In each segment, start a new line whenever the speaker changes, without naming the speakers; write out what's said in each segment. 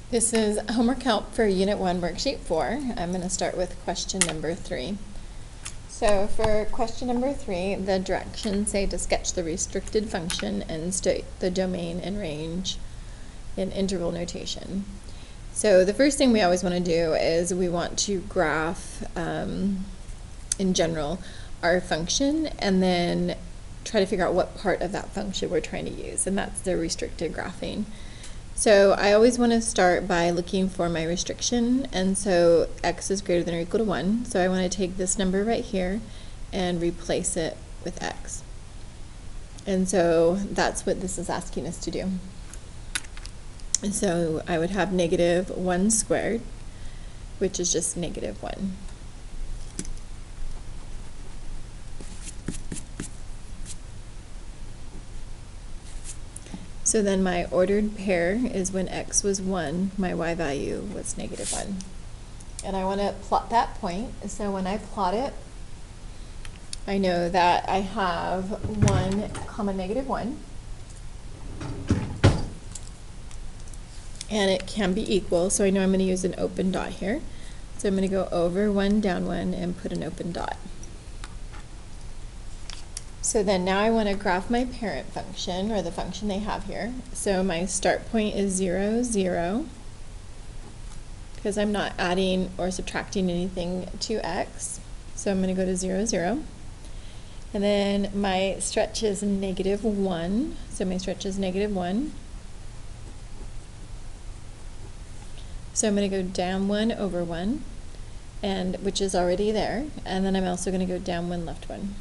This is homework help for Unit 1, Worksheet 4. I'm going to start with question number 3. So for question number 3, the directions say to sketch the restricted function and state the domain and range in interval notation. So the first thing we always want to do is we want to graph, in general, our function and then try to figure out what part of that function we're trying to use, and that's the restricted graphing. So I always want to start by looking for my restriction, and so x is greater than or equal to 1. So I want to take this number right here and replace it with x. And so that's what this is asking us to do. And so I would have negative 1 squared, which is just negative 1. So then my ordered pair is when x was 1, my y value was negative 1. And I want to plot that point. So when I plot it, I know that I have 1 comma negative 1. And it can be equal, so I know I'm going to use an open dot here. So I'm going to go over 1, down 1, and put an open dot. So then now I want to graph my parent function, or the function they have here. So my start point is 0, 0, because I'm not adding or subtracting anything to x. So I'm going to go to 0, 0. And then my stretch is negative 1. So my stretch is negative 1. So I'm going to go down 1 over 1, and which is already there. And then I'm also going to go down 1, left 1.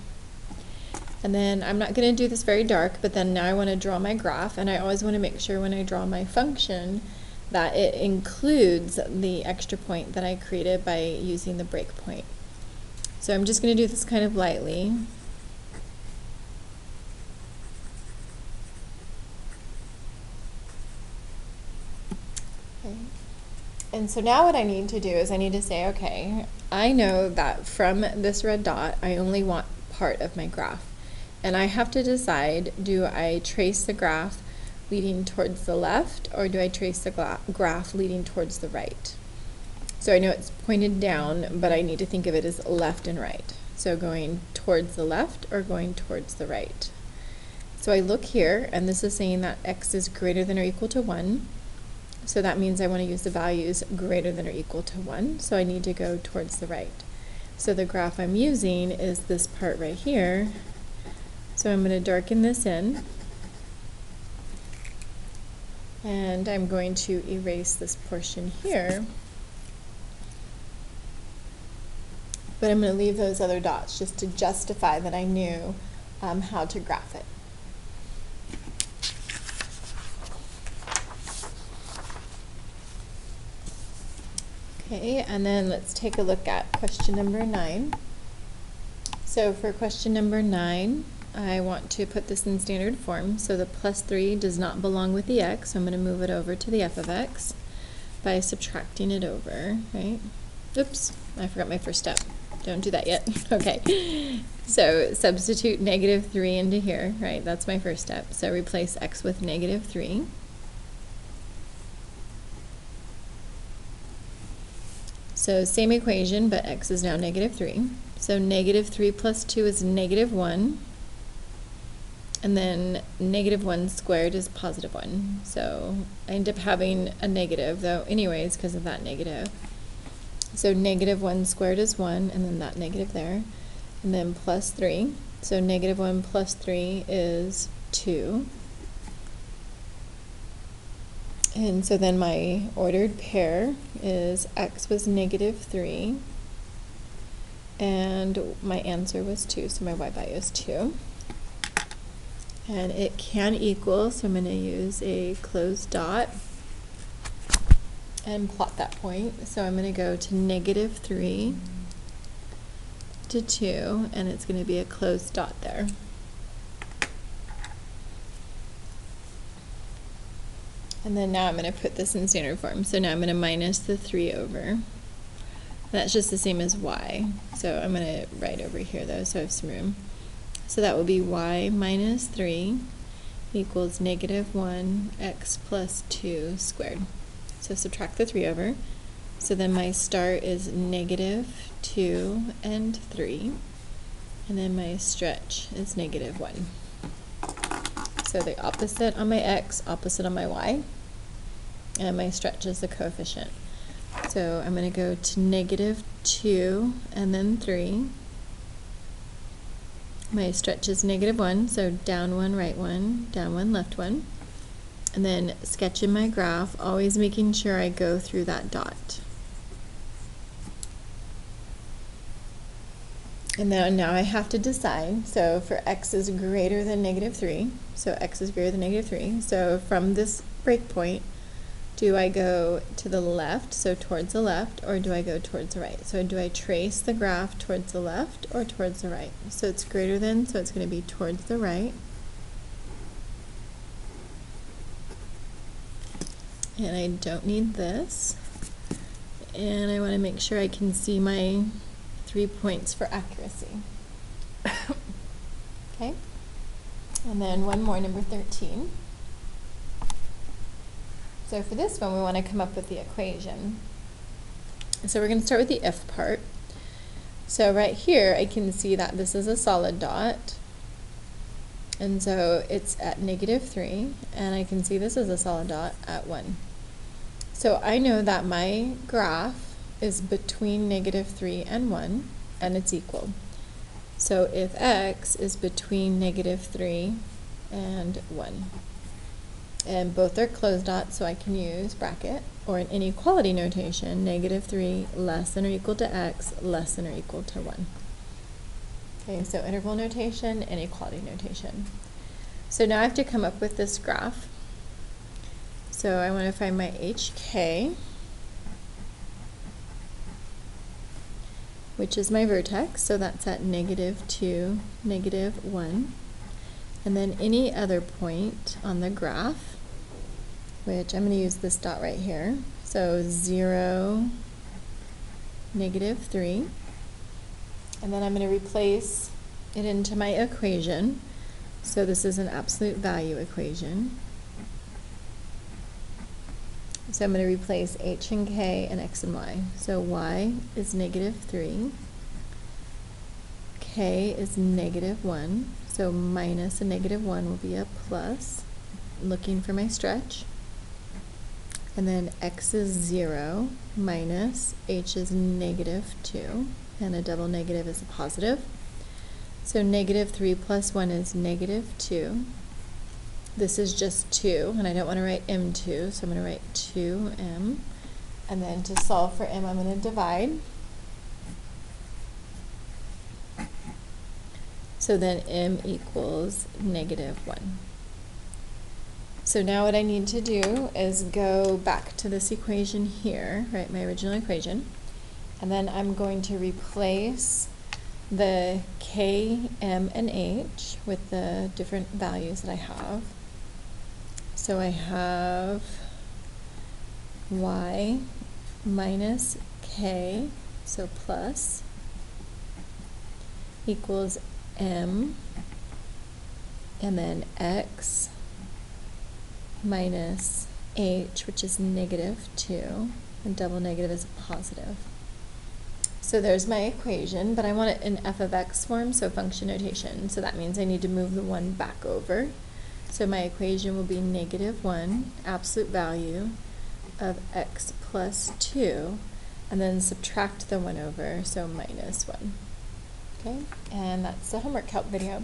And then I'm not going to do this very dark, but then now I want to draw my graph, and I always want to make sure when I draw my function that it includes the extra point that I created by using the breakpoint. So I'm just going to do this kind of lightly. Okay. And so now what I need to do is I need to say, okay, I know that from this red dot I only want part of my graph. And I have to decide, do I trace the graph leading towards the left, or do I trace the graph leading towards the right? So I know it's pointed down, but I need to think of it as left and right. So going towards the left or going towards the right. So I look here, and this is saying that x is greater than or equal to 1. So that means I want to use the values greater than or equal to 1. So I need to go towards the right. So the graph I'm using is this part right here. So I'm going to darken this in, and I'm going to erase this portion here, but I'm going to leave those other dots just to justify that I knew how to graph it. Okay, and then let's take a look at question number 9. So for question number 9, I want to put this in standard form. So the plus 3 does not belong with the x, so I'm going to move it over to the f of x by subtracting it over, right? Oops, I forgot my first step. Don't do that yet. Okay, so substitute negative 3 into here, right? That's my first step. So replace x with negative 3. So same equation, but x is now negative 3. So negative 3 plus 2 is negative 1. And then negative 1 squared is positive 1. So I end up having a negative, though, anyways, because of that negative. So negative 1 squared is 1, and then that negative there. And then plus 3. So negative 1 plus 3 is 2. And so then my ordered pair is x was negative 3, and my answer was 2, so my y value is 2. And it can equal, so I'm going to use a closed dot and plot that point. So I'm going to go to negative 3 to 2, and it's going to be a closed dot there. And then now I'm going to put this in standard form. So now I'm going to minus the 3 over. And that's just the same as y. So I'm going to write over here though, so I have some room. So that will be y minus 3 equals negative 1 x plus 2 squared. so subtract the 3 over. So then my start is negative 2 and 3, and then my stretch is negative 1. So the opposite on my x, opposite on my y, and my stretch is the coefficient. So I'm going to go to negative 2 and then 3. My stretch is negative 1, so down 1, right 1, down 1, left 1. And then sketch in my graph, always making sure I go through that dot. And now I have to decide, so for x is greater than negative 3, so x is greater than negative 3, so from this breakpoint, do I go to the left, so towards the left, or do I go towards the right? So do I trace the graph towards the left or towards the right? So it's greater than, so it's going to be towards the right. And I don't need this. And I want to make sure I can see my 3 points for accuracy. Okay. And then one more, number 13. So for this one, we want to come up with the equation. So we're going to start with the if part. So right here, I can see that this is a solid dot. And so it's at negative 3, and I can see this is a solid dot at 1. So I know that my graph is between negative 3 and 1, and it's equal. So if x is between negative 3 and 1, and both are closed dots, so I can use bracket, or in inequality notation, negative 3 less than or equal to x less than or equal to 1. Okay, so interval notation, inequality notation. So now I have to come up with this graph. So I want to find my HK, which is my vertex, so that's at negative 2, negative 1. And then any other point on the graph, which I'm going to use this dot right here. So 0, negative 3. And then I'm going to replace it into my equation. So this is an absolute value equation. So I'm going to replace h and k and x and y. So y is negative 3. K is negative 1. So minus a negative 1 will be a plus. Looking for my stretch. And then x is 0 minus h is negative 2. And a double negative is a positive. So negative 3 plus 1 is negative 2. This is just 2, and I don't want to write m2, so I'm going to write 2m. And then to solve for m, I'm going to divide. So then m equals negative 1. So now what I need to do is go back to this equation here, right, my original equation. And then I'm going to replace the k, m, and h with the different values that I have. So I have y minus k, so plus, equals m, and then x minus h, which is negative 2, and double negative is a positive. So there's my equation, but I want it in f of x form, so function notation. So that means I need to move the 1 back over. So my equation will be negative 1, absolute value of x plus 2, and then subtract the 1 over, so minus 1. Okay, and that's the homework help video.